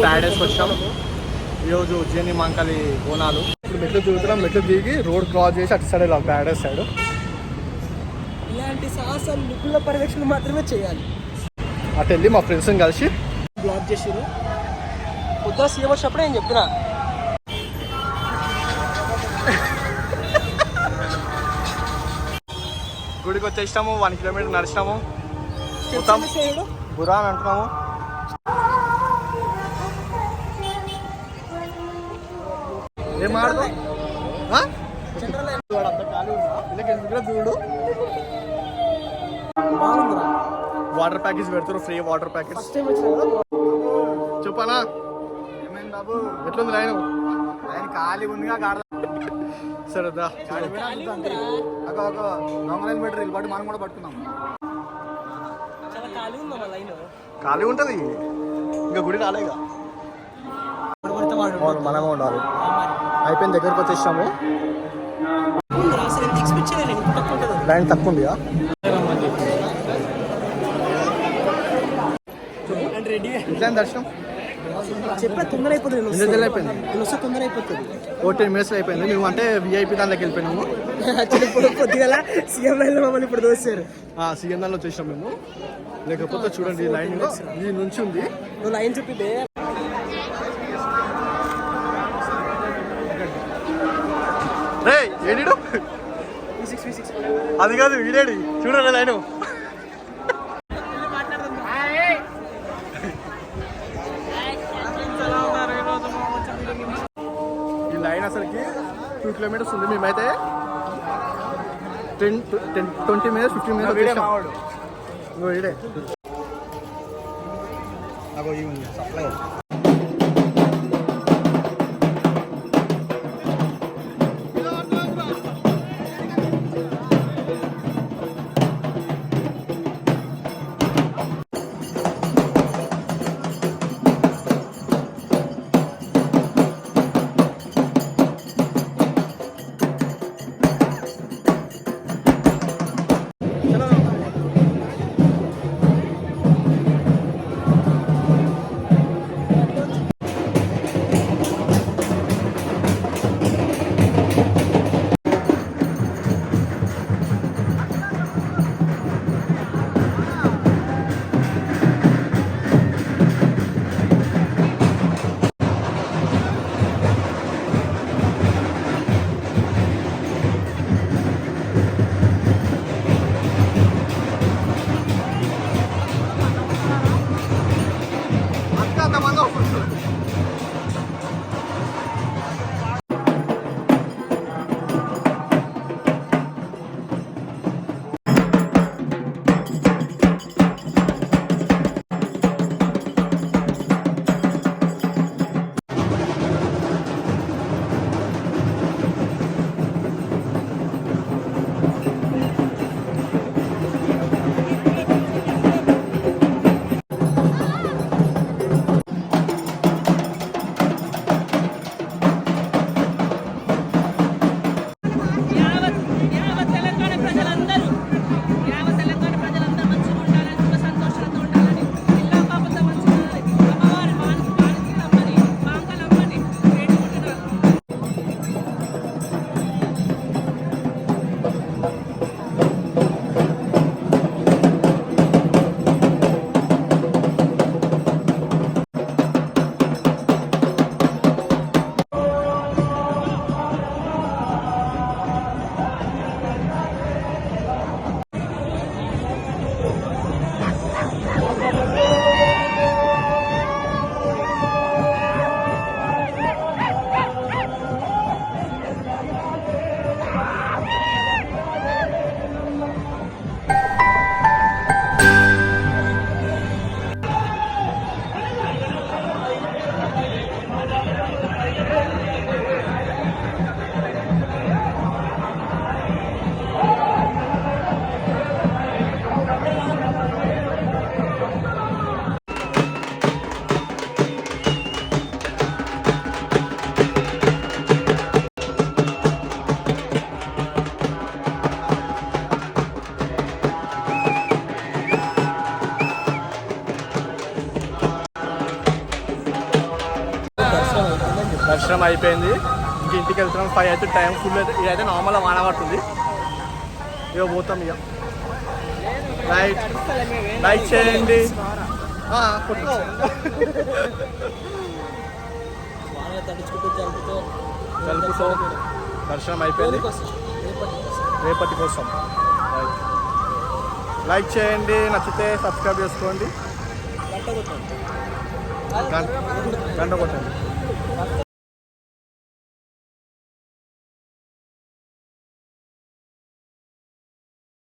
ప్యారడైస్కి వచ్చాము. ఈరోజు ఉజ్జయిని మాంకాళి బోనాలు. ఇప్పుడు మెట్లు దిగుతున్నాం. మెట్లు దిగి రోడ్ క్రాస్ చేసి అటు సైడ్ ఇలా ప్యారడైస్ సైడ్. ఇలాంటి సాహసాలు నిపుణుల పర్యవేక్షణ మాత్రమే చేయాలి. అటు వెళ్ళి మా ఫ్రెండ్స్ని కలిసి బ్లాక్ చేసారు. పొద్దున సీఎం వచ్చినప్పుడే నేను చెప్పిన గుడికి వచ్చేసినాము. 1 కిలోమీటర్ నడిచినాము. మొత్తం బురా అని అంటున్నాము. ఏం ఆడదు చూడు. వాటర్ ప్యాకెట్స్ పెడతారు, ఫ్రీ వాటర్ ప్యాకెట్స్. చెప్పనా ఏమైంది బాబు? ఎట్లుంది లైన్? లైన్ ఖాళీ ఉందిగా గాడ. సరేదా దొంగలైన్ పెట్టరు వీళ్ళు పట్టి మనం కూడా పట్టుకున్నాం. ఖాళీ ఉంటుంది. ఇంకా గుడి రాలేగా, మనమే ఉండాలి. అయిపోయిన దగ్గరకు వచ్చేసాము. లైన్ తక్కువ ఉందిగా. దర్శనం చెప్పే తొందర అయిపోతుంది. తొందర అయిపోతుంది. ఓ 10 minutes అయిపోయింది. మేము అంటే విఐపి దాంట్లోకి వెళ్ళిపోయినాము. పొద్దుగల సీఎం లైన్ లో మమ్మల్ని ఇప్పుడు దోశారు. సీఎం దానిలో వచ్చేసాం మేము. లేకపోతే చూడండి లైన్ ఈ నుంచి ఉంది. నువ్వు లైన్ చెప్పితే ఏడు అది కాదు వీడేడి చూడండి లైన్. ఈ లైన్ అసలుకి 2 kilometers ఉంది. మేమైతే 20 minutes 15 minutes వీడే అగో ఈ ఉంది సప్లై. దర్శనం అయిపోయింది. ఇంక ఇంటికి వెళ్తున్నాం. 5 అయితే టైం ఫుల్ అయితే ఇదైతే నార్మల్గా వాన పడుతుంది. ఇక పోతాం ఇక. లైక్ చేయండి. కొట్టుకో. జలుపుతో దర్శనం అయిపోయింది. రేపటి కోసం లైక్ చేయండి, నచ్చితే సబ్స్క్రైబ్ చేసుకోండి, గంట కొట్టండి.